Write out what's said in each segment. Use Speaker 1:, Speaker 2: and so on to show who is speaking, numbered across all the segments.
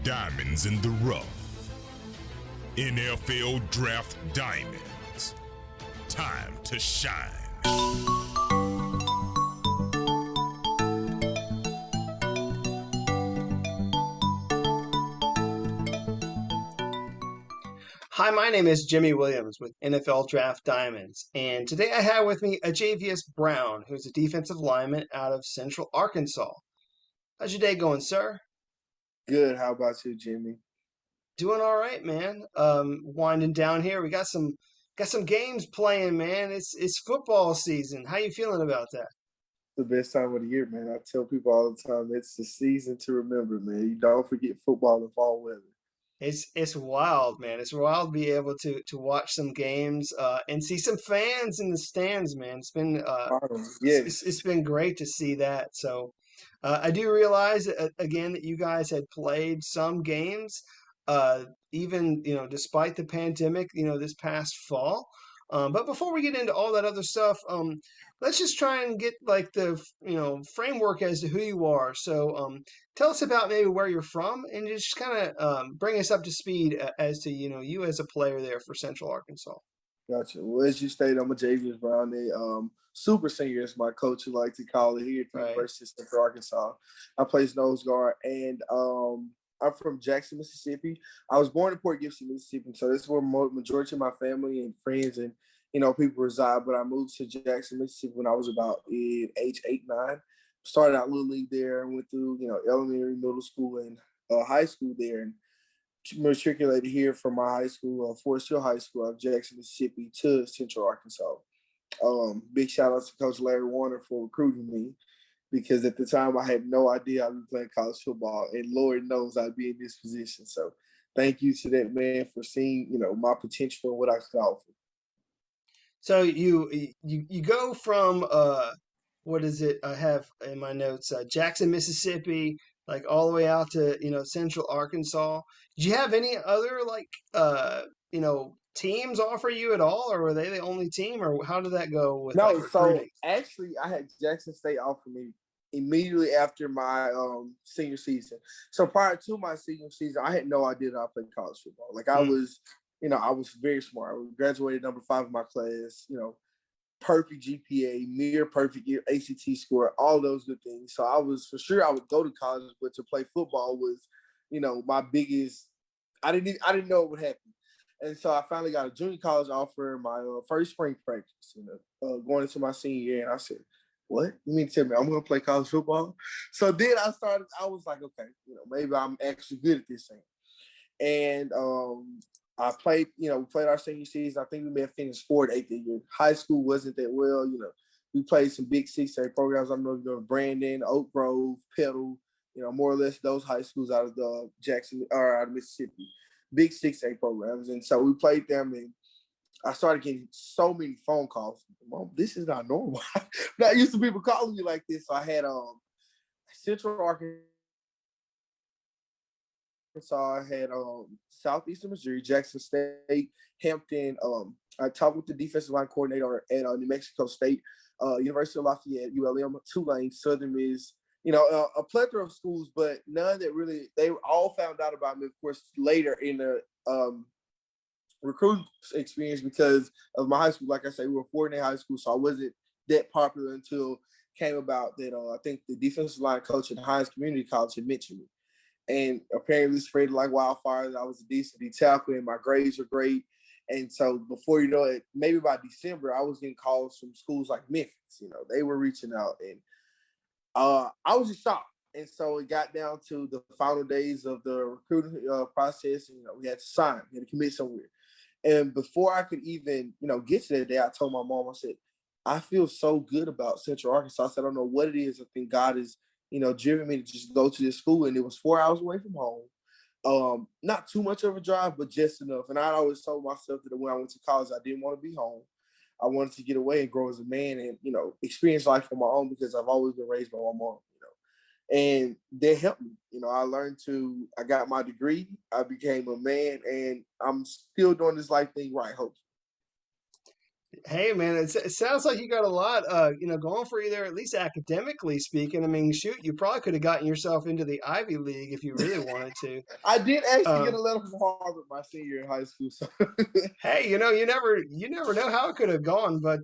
Speaker 1: Diamonds in the rough. NFL Draft Diamonds. Time to shine.
Speaker 2: Hi, my name is Jimmy Williams with NFL Draft Diamonds, and today I have with me Ajavius Brown, who's a defensive lineman out of Central Arkansas. How's your day going, sir?
Speaker 3: Good. How about you, Jimmy?
Speaker 2: Doing all right, man. Winding down here. We got some games playing, man. It's football season. How you feeling about that?
Speaker 3: The best time of the year, man. I tell people all the time, it's the season to remember, man. You don't forget football in fall weather.
Speaker 2: It's wild, man. It's wild to be able to watch some games and see some fans in the stands, man. It's
Speaker 3: Yes.
Speaker 2: been great to see that. So I do realize again that you guys had played some games, even despite the pandemic, this past fall. But before we get into all that other stuff, let's just try and get like the framework as to who you are. So tell us about maybe where you're from, and just kind of bring us up to speed as to you as a player there for Central Arkansas.
Speaker 3: Gotcha. Well, as you stated, I'm a Javius Brown, a super senior, as my coach would like to call it, here at the
Speaker 2: Right.
Speaker 3: University of Central Arkansas. I play nose guard, and I'm from Jackson, Mississippi. I was born in Port Gibson, Mississippi, so this is where majority of my family and friends and people reside. But I moved to Jackson, Mississippi when I was about in age 8, 9. Started out little league there, and went through elementary, middle school, and high school there, and matriculated here from my high school, Forest Hill High School of Jackson, Mississippi, to Central Arkansas. Big shout out to Coach Larry Warner for recruiting me, because at the time I had no idea I'd be playing college football, and Lord knows I'd be in this position. So thank you to that man for seeing, my potential and what I could offer.
Speaker 2: So you go from what is it? I have in my notes Jackson, Mississippi, like all the way out to Central Arkansas. Did you have any other like teams offer you at all, or were they the only team, or how did that go with like
Speaker 3: No, so
Speaker 2: recruiting?
Speaker 3: actually I had Jackson State offer me immediately after my senior season. So prior to my senior season, I had no idea that I played college football. Like
Speaker 2: Mm.
Speaker 3: I was very smart. I graduated number 5 in my class, perfect GPA, near perfect ACT score, all those good things. So I was for sure I would go to college, but to play football was, my biggest. I didn't know it would happen, and so I finally got a junior college offer my first spring practice, going into my senior year, and I said, "What? You mean to tell me I'm going to play college football?" So then I was like, okay, maybe I'm actually good at this thing, and I played, we played our senior season. I think we may have finished 4th, 8th year. High school wasn't that well, We played some big 6A programs. I don't know if you know Brandon, Oak Grove, Petal, more or less those high schools out of the Jackson or out of Mississippi, big 6A programs. And so we played them, and I started getting so many phone calls. Mom, this is not normal. Not used to people calling me like this. So I had Central Arkansas. I had Southeastern Missouri, Jackson State, Hampton. I talked with the defensive line coordinator at New Mexico State, University of Lafayette, ULM, Tulane, Southern Miss. A plethora of schools, but none that really. They all found out about me, of course, later in the recruiting experience because of my high school. Like I said, we were 4A high school, so I wasn't that popular until came about that I think the defensive line coach at Hines Community College had mentioned me. And apparently spread like wildfire. I was a decent tackle, and my grades were great. And so before you know it, maybe by December, I was getting calls from schools like Memphis. They were reaching out, and I was just shocked. And so it got down to the final days of the recruiting process. And, we had to sign, we had to commit somewhere. And before I could even, get to that day, I told my mom, I said, I feel so good about Central Arkansas. I said, I don't know what it is. I think God is driven me to just go to this school, and it was 4 hours away from home. Not too much of a drive, but just enough. And I always told myself that when I went to college, I didn't want to be home. I wanted to get away and grow as a man and, experience life on my own, because I've always been raised by my mom, and they helped me. I got my degree, I became a man, and I'm still doing this life thing right, hopefully.
Speaker 2: Hey man, it sounds like you got a lot, going for you there, at least academically speaking. I mean, shoot, you probably could have gotten yourself into the Ivy League if you really wanted to.
Speaker 3: I did actually get
Speaker 2: Um,
Speaker 3: a letter from Harvard my senior year in high school. So
Speaker 2: hey, you never know how it could have gone, but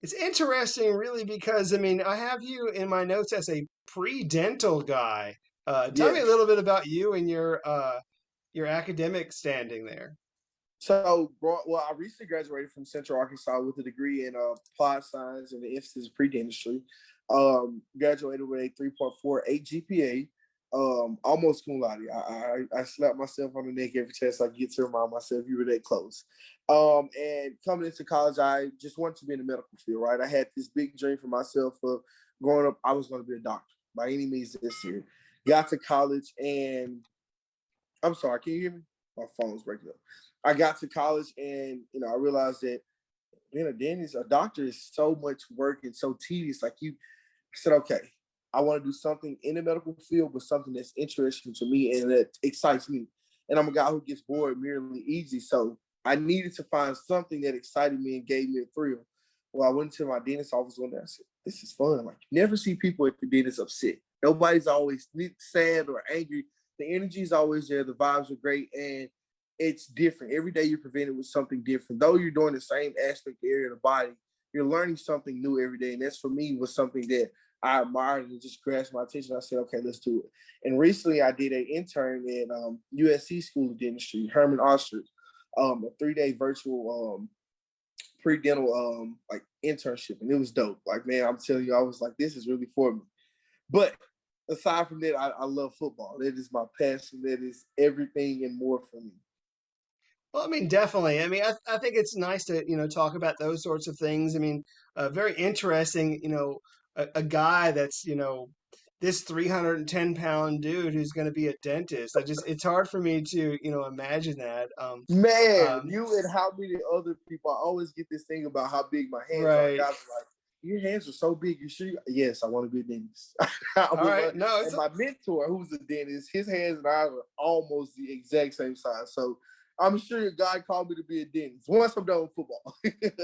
Speaker 2: it's interesting, really, because I mean, I have you in my notes as a pre-dental guy. Tell me a
Speaker 3: yes.
Speaker 2: little bit about you and your academic standing there.
Speaker 3: So, well, I recently graduated from Central Arkansas with a degree in applied science and the emphasis in pre-dentistry. Graduated with a 3.48 GPA, almost cum laude. I slap myself on the neck every chance I get to remind myself you were that close. And coming into college, I just wanted to be in the medical field, right? I had this big dream for myself of growing up. I was going to be a doctor by any means this year. Got to college and I'm sorry, can you hear me? My phone's breaking up. I got to college and I realized that being a dentist, a doctor is so much work and so tedious. Like I said, okay, I want to do something in the medical field, but something that's interesting to me and that excites me. And I'm a guy who gets bored merely easy. So I needed to find something that excited me and gave me a thrill. Well, I went to my dentist office one day. I said, this is fun. Like you never see people at the dentist upset. Nobody's always sad or angry. The energy is always there. The vibes are great. And it's different. Every day you're presented with something different. Though you're doing the same aspect area of the body, you're learning something new every day. And that's for me was something that I admired and just grasped my attention. I said, okay, let's do it. And recently I did an intern at USC School of Dentistry, Herman Ostrich, a 3-day virtual pre-dental like internship. And it was dope. Like, man, I'm telling you, I was like, this is really for me. But aside from that, I love football. That is my passion. That is everything and more for me.
Speaker 2: Well, I mean, definitely. I mean, I think it's nice to, talk about those sorts of things. I mean, very interesting, a guy that's, this 310-pound dude who's going to be a dentist. It's hard for me to, imagine that.
Speaker 3: Man,
Speaker 2: Um,
Speaker 3: you and how many other people, I always get this thing about how big my hands are.
Speaker 2: right.
Speaker 3: Guys are like, your hands are so big. You sure? Yes, I want to be a dentist.
Speaker 2: All right. No,
Speaker 3: And my mentor, who's a dentist, his hands and eyes are almost the exact same size. So I'm sure God called me to be a dentist once I'm done with football.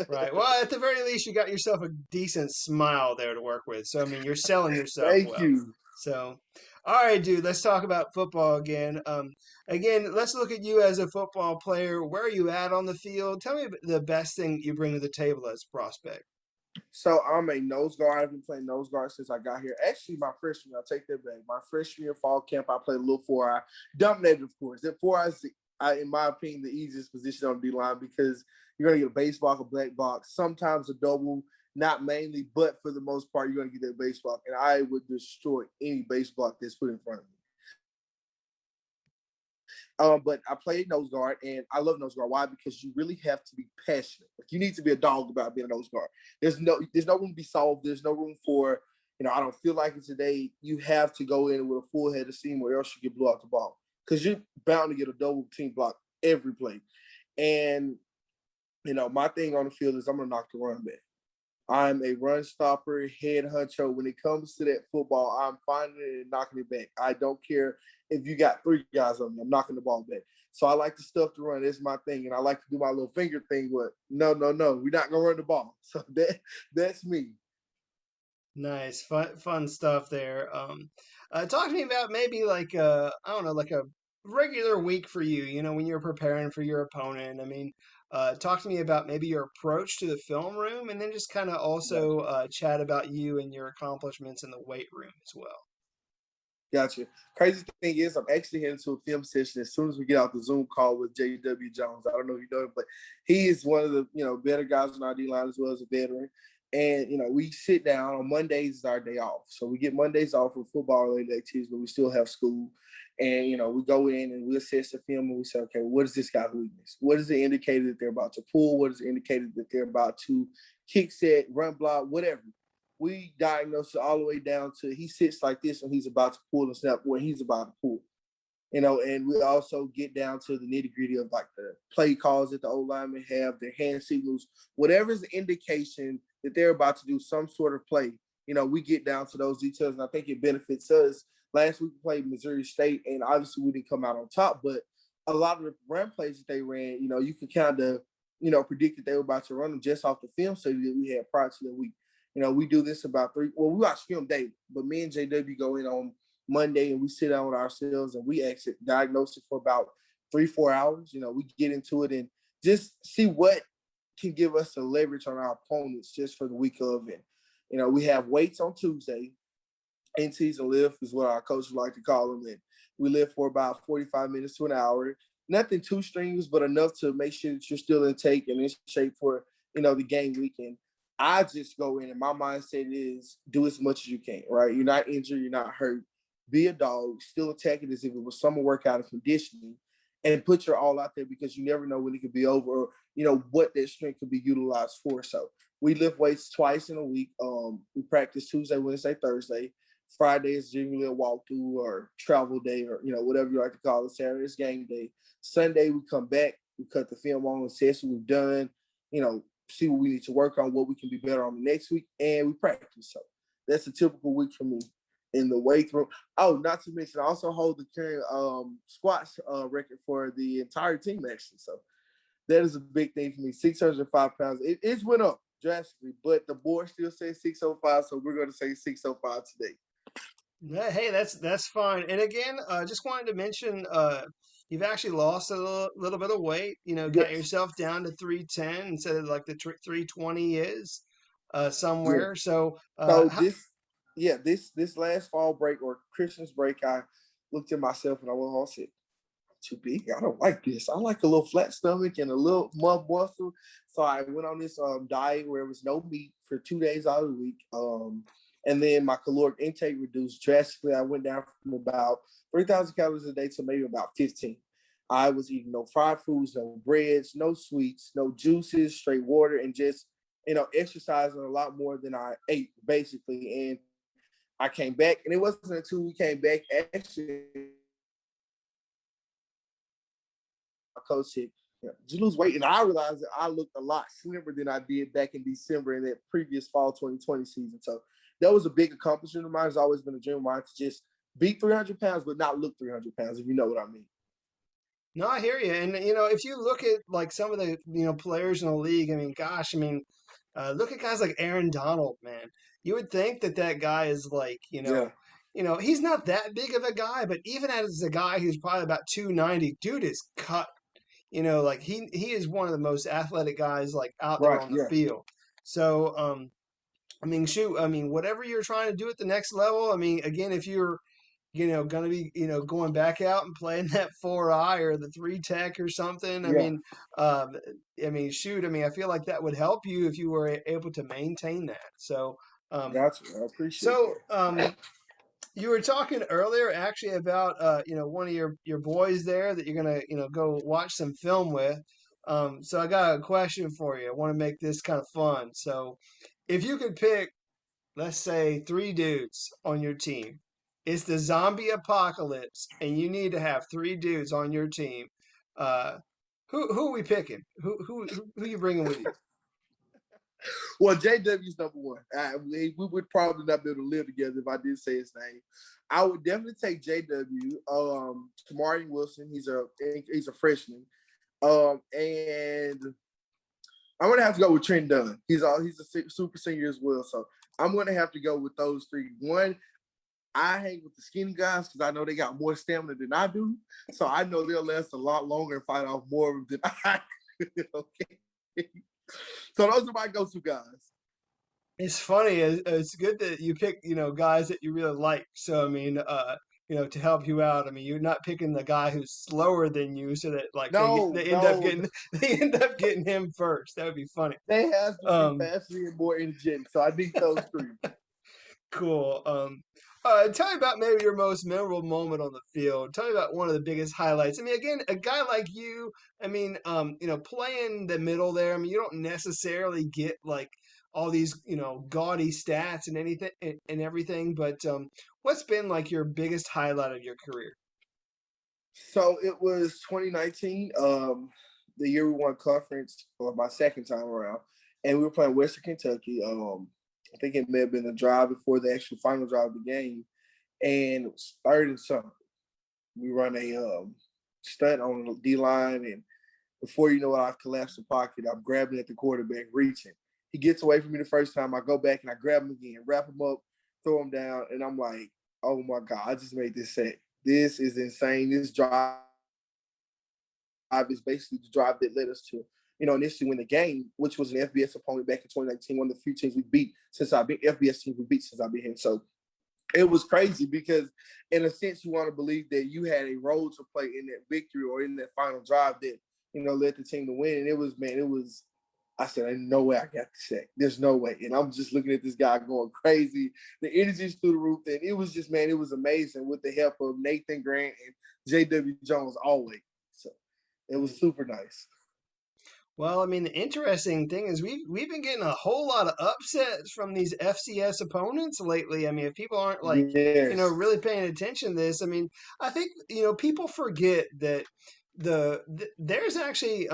Speaker 2: right. Well, at the very least, you got yourself a decent smile there to work with. So, I mean, you're selling yourself
Speaker 3: Thank
Speaker 2: well.
Speaker 3: you.
Speaker 2: So, all right, dude, let's talk about football again. Again, let's look at you as a football player. Where are you at on the field? Tell me the best thing you bring to the table as a prospect.
Speaker 3: So I'm a nose guard. I've been playing nose guard since I got here. Actually, my freshman year, I'll take that back. My freshman year fall camp, I played a little 4-eye. Dominated, of course. That 4-eye is, in my opinion, the easiest position on D-line because you're going to get a base block, a black box, sometimes a double, not mainly, but for the most part, you're going to get that base block. And I would destroy any base block that's put in front of me. But I played nose guard, and I love nose guard. Why? Because you really have to be passionate. Like you need to be a dog about being a nose guard. There's no room to be soft. There's no room for, I don't feel like it today. You have to go in with a full head of steam, or else you get blew out the ball because you're bound to get a double team block every play. And my thing on the field is I'm gonna knock the run back. I'm a run stopper, head huncho. When it comes to that football, I'm finding it and knocking it back. I don't care if you got 3 guys on me. I'm knocking the ball back. So I like to stuff the run. That's my thing. And I like to do my little finger thing with, no. We're not going to run the ball. So that's me.
Speaker 2: Nice, fun stuff there. Talk to me about maybe like I don't know, like a regular week for you. When you're preparing for your opponent. I mean, talk to me about maybe your approach to the film room, and then just kind of also chat about you and your accomplishments in the weight room as well.
Speaker 3: Gotcha. Crazy thing is, I'm actually heading to a film session as soon as we get out the Zoom call with J.W. Jones. I don't know if you know him, but he is one of the better guys on our D line as well as a veteran. And we sit down on Mondays is our day off, so we get Mondays off for football related activities, but we still have school. And we go in and we assess the film and we say, okay, what is this guy's weakness? What is the indicator that they're about to pull? What is the indicator that they're about to kick set, run block, whatever? We diagnose it all the way down to he sits like this when he's about to pull and snap when he's about to pull. And we also get down to the nitty-gritty of like the play calls that the old linemen have, their hand signals, whatever's the indication that they're about to do some sort of play. We get down to those details, and I think it benefits us. Last week we played Missouri State, and obviously we didn't come out on top, but a lot of the run plays that they ran, you can kind of predicted they were about to run them just off the film study that we had prior to the week. We do this about we watch film daily, but me and JW go in on Monday and we sit down with ourselves and we exit diagnose it for about 3-4 hours. We get into it and just see what can give us the leverage on our opponents just for the week of it. We have weights on Tuesday. In-season lift is what our coaches like to call them. And we lift for about 45 minutes to an hour. Nothing too strenuous, but enough to make sure that you're still in take and in shape for, the game weekend. I just go in and my mindset is do as much as you can, right? You're not injured, you're not hurt. Be a dog, still attack it as if it was summer workout and conditioning, and put your all out there because you never know when it could be over or, what that strength could be utilized for. So we lift weights twice in a week. We practice Tuesday, Wednesday, Thursday. Friday is generally a walkthrough or travel day or, whatever you like to call it. Saturday is game day. Sunday, we come back, we cut the film on, assess what we've done, see what we need to work on, what we can be better on the next week, and we practice. So that's a typical week for me in the weight room. Oh, not to mention, I also hold the current squats record for the entire team, actually. So that is a big thing for me. 605 pounds. It's went up drastically, but the board still says 605, so we're going to say 605 today.
Speaker 2: Yeah, hey, that's fine. And again, just wanted to mention, you've actually lost a little bit of weight. Got
Speaker 3: Yes.
Speaker 2: yourself down to 310 instead of like the 320 is
Speaker 3: Yeah.
Speaker 2: somewhere. So,
Speaker 3: So this last fall break or Christmas break, I looked at myself and I said, too big. I don't like this. I like a little flat stomach and a little more muscle. So I went on this diet where it was no meat for 2 days out of the week. And then my caloric intake reduced drastically. I went down from about 3,000 calories a day to maybe about 15. I was eating no fried foods, no breads, no sweets, no juices, straight water, and just, exercising a lot more than I ate, basically. And I came back, and it wasn't until we came back, actually, my coach said, did you lose weight? And I realized that I looked a lot slimmer than I did back in December in that previous fall 2020 season. So that was a big accomplishment of mine. It's always been a dream of mine to just be 300 pounds, but not look 300 pounds, if you know what I mean.
Speaker 2: No, I hear you. And, if you look at like some of the, players in the league, look at guys like Aaron Donald, man. You would think that guy is like,
Speaker 3: Yeah.
Speaker 2: He's not that big of a guy, but even as a guy who's probably about 290, dude is cut. Like he is one of the most athletic guys like out there
Speaker 3: Right.
Speaker 2: on the
Speaker 3: Yeah.
Speaker 2: field. So, shoot, whatever you're trying to do at the next level, again, if you're going to be, going back out and playing that 4i or the 3 tech or something.
Speaker 3: Yeah.
Speaker 2: Shoot, I feel like that would help you if you were able to maintain that. So,
Speaker 3: Gotcha. I appreciate that.
Speaker 2: you were talking earlier actually about, one of your boys there that you're going to, go watch some film with. So I got a question for you. I want to make this kind of fun. So if you could pick, let's say 3 dudes on your team. It's the zombie apocalypse, and you need to have 3 dudes on your team. Uh, who are we picking? Who you bringing with you?
Speaker 3: Well, JW's number one. We would probably not be able to live together if I did say his name. I would definitely take JW. Tamarian Wilson. He's a freshman. And I'm gonna have to go with Trent Dunn. He's a super senior as well. So I'm gonna have to go with those 3. One, I hang with the skinny guys because I know they got more stamina than I do. So I know they'll last a lot longer and fight off more of them than I do. Okay. So those are my go-to guys.
Speaker 2: It's funny. It's good that you pick, guys that you really like. So to help you out. You're not picking the guy who's slower than you, so that like they end up getting him first. That would be funny.
Speaker 3: They have to be faster and more energetic. So I need those 3.
Speaker 2: Cool. Tell me about maybe your most memorable moment on the field. Tell me about one of the biggest highlights. Again, a guy like you, playing the middle there. You don't necessarily get like all these, gaudy stats and anything and everything. But what's been like your biggest highlight of your career?
Speaker 3: So it was 2019, the year we won conference, or my second time around, and we were playing Western Kentucky. I think it may have been the drive before the actual final drive of the game, and it was 3rd and something. We run a stunt on the D line, and Before you know it, I've collapsed the pocket. I'm grabbing at the quarterback, reaching. He gets away from me the first time. I go back and I grab him again, wrap him up, throw him down, and I'm like, oh my God, I just made this sack. This is insane. This drive is basically the drive that led us to, initially win the game, which was an FBS opponent back in 2019, one of the few teams we beat since I've been FBS teams we beat since I've been here. So it was crazy because, in a sense, you want to believe that you had a role to play in that victory or in that final drive that led the team to win. And it was. I said, "Ain't no way I got the sack. There's no way." And I'm just looking at this guy going crazy. The energy's through the roof, and it was just, man, it was amazing with the help of Nathan Grant and J.W. Jones always. So it was super nice.
Speaker 2: Well, I mean, the interesting thing is we've been getting a whole lot of upsets from these FCS opponents lately. I mean, if people aren't
Speaker 3: Yes.
Speaker 2: really paying attention to this, I mean, I think people forget that there's actually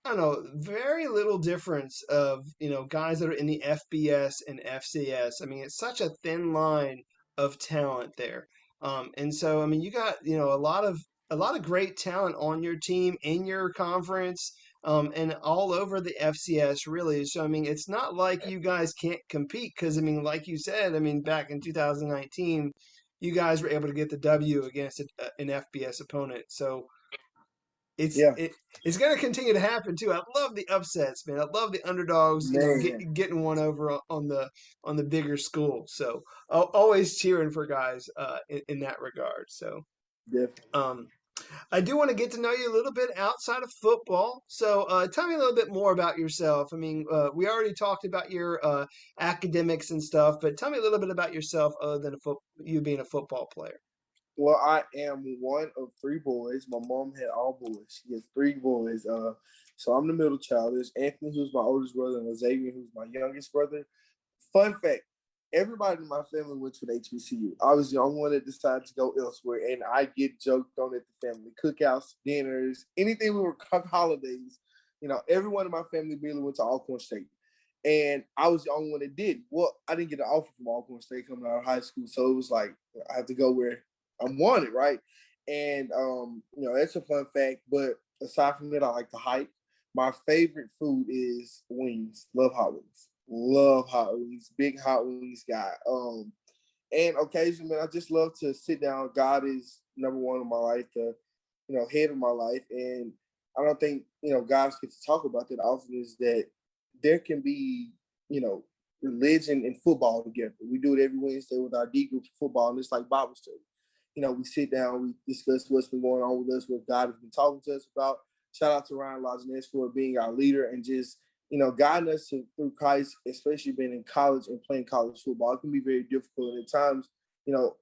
Speaker 2: I don't know, very little difference of, guys that are in the FBS and FCS. I mean, it's such a thin line of talent there. And so, I mean, you got, a lot of great talent on your team, in your conference, and all over the FCS, really. So, I mean, it's not like you guys can't compete because, I mean, like you said, I mean, back in 2019, you guys were able to get the W against an FBS opponent. So, it's
Speaker 3: Yeah,
Speaker 2: it, it's going to continue to happen too. I love the upsets, man. I love the underdogs,
Speaker 3: man.
Speaker 2: getting one over on the bigger school. So always cheering for guys in that regard. So
Speaker 3: Definitely.
Speaker 2: um, I do want to get to know you a little bit outside of football. So tell me a little bit more about yourself. I mean, we already talked about your academics and stuff, but tell me a little bit about yourself other than you being a football player.
Speaker 3: Well, I am one of three boys. My mom had all boys. She has three boys. So I'm the middle child. There's Anthony, who's my oldest brother, and Xavier, who's my youngest brother. Fun fact: everybody in my family went to an HBCU. I was the only one that decided to go elsewhere, and I get joked on at the family cookouts, dinners, anything we were holidays. Everyone in my family really went to Alcorn State. And I was the only one that did. Well, I didn't get an offer from Alcorn State coming out of high school. So it was like, I have to go where I'm wanted, right? And that's a fun fact. But aside from that, I like to hike. My favorite food is wings. Love hot wings. Love hot wings. Big hot wings guy. And occasionally, man, I just love to sit down. God is number one in my life, the head of my life. And I don't think, guys get to talk about that often is that there can be, religion and football together. We do it every Wednesday with our D group of football, and it's like Bible study. We sit down, we discuss what's been going on with us, what God has been talking to us about. Shout out to Ryan Lajeunesse for being our leader and just, guiding us through Christ, especially being in college and playing college football. It can be very difficult. And at times,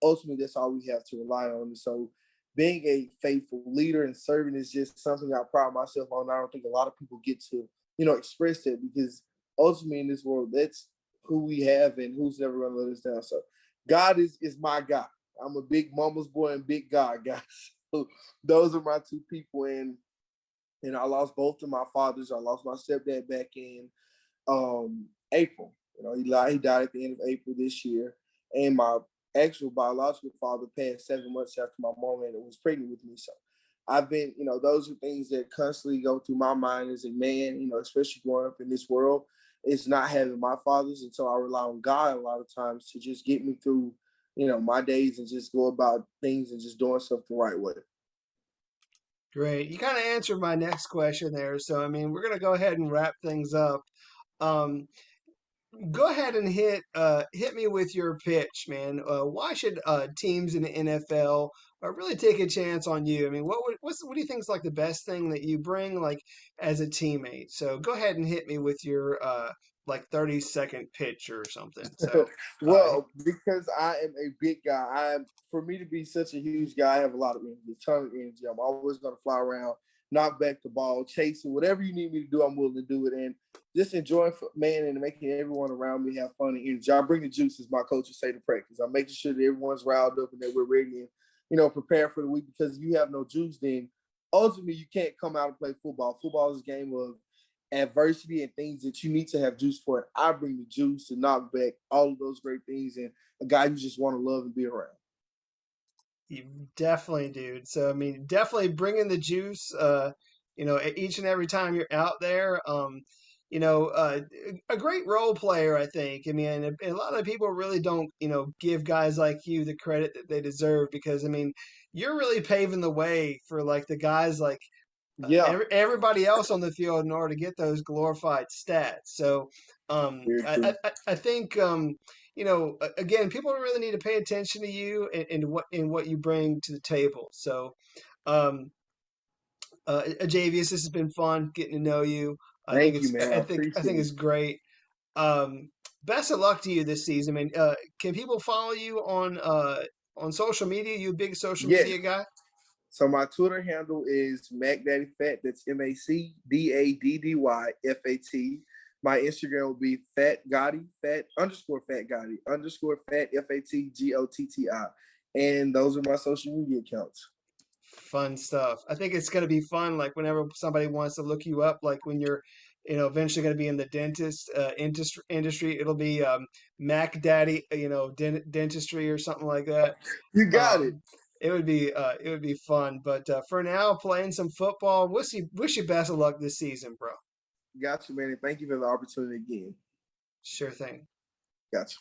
Speaker 3: ultimately that's all we have to rely on. And so being a faithful leader and serving is just something I pride myself on. I don't think a lot of people get to, express that because ultimately in this world, that's who we have and who's never going to let us down. So God is my God. I'm a big mama's boy and big God guy. So those are my two people. And I lost both of my fathers. I lost my stepdad back in April. He died at the end of April this year. And my actual biological father passed 7 months after my mom and was pregnant with me. So I've been, those are things that constantly go through my mind as a man, especially growing up in this world. It's not having my fathers. And so I rely on God a lot of times to just get me through, my days and just go about things and just doing stuff the right way.
Speaker 2: Great. You kind of answered my next question there. So, I mean, we're going to go ahead and wrap things up. Um, Go ahead and hit me with your pitch, man. Why should teams in the NFL really take a chance on you? I mean, what do you think is like the best thing that you bring like as a teammate? So go ahead and hit me with your like 30-second pitch or something. So uh,
Speaker 3: Well, because I am a big guy, for me to be such a huge guy, I have a lot of energy, a ton of energy. I'm always going to fly around, knock back the ball, chase it, whatever you need me to do, I'm willing to do it. And just enjoying, man, and making everyone around me have fun and energy. I bring the juice, as my coaches say, to practice. I'm making sure that everyone's riled up and that we're ready and, prepare for the week, because if you have no juice, then ultimately you can't come out and play football. Football is a game of adversity and things that you need to have juice for. I bring the juice to knock back all of those great things and a guy you just want to love and be around.
Speaker 2: you definitely, dude. So I mean, definitely bringing the juice. each and every time you're out there. A great role player, I think. I mean, a lot of people really don't, give guys like you the credit that they deserve because, I mean, you're really paving the way for like the guys like
Speaker 3: Yeah,
Speaker 2: everybody else on the field in order to get those glorified stats. So,
Speaker 3: very true.
Speaker 2: I think, again, people really need to pay attention to you and what you bring to the table. So, um, Javius, this has been fun getting to know you.
Speaker 3: Thank you, man. I
Speaker 2: I think
Speaker 3: appreciate it.
Speaker 2: it's great. Best of luck to you this season. I mean, can people follow you on social media? You a big social
Speaker 3: Yes.
Speaker 2: media guy?
Speaker 3: So my Twitter handle is MacDaddyFat. That's MacDaddyFat. My Instagram will be Fat Gotti, Fat _Fat Gotti _Fat FATGOTTI. And those are my social media accounts.
Speaker 2: Fun stuff. I think it's going to be fun. Like whenever somebody wants to look you up, like when you're, eventually going to be in the industry, it'll be Mac Daddy, dentistry or something like that.
Speaker 3: You got it.
Speaker 2: Um, it would be fun. But for now, playing some football. Wish you best of luck this season, bro.
Speaker 3: Got you, man. And thank you for the opportunity again.
Speaker 2: Sure thing.
Speaker 3: Got you.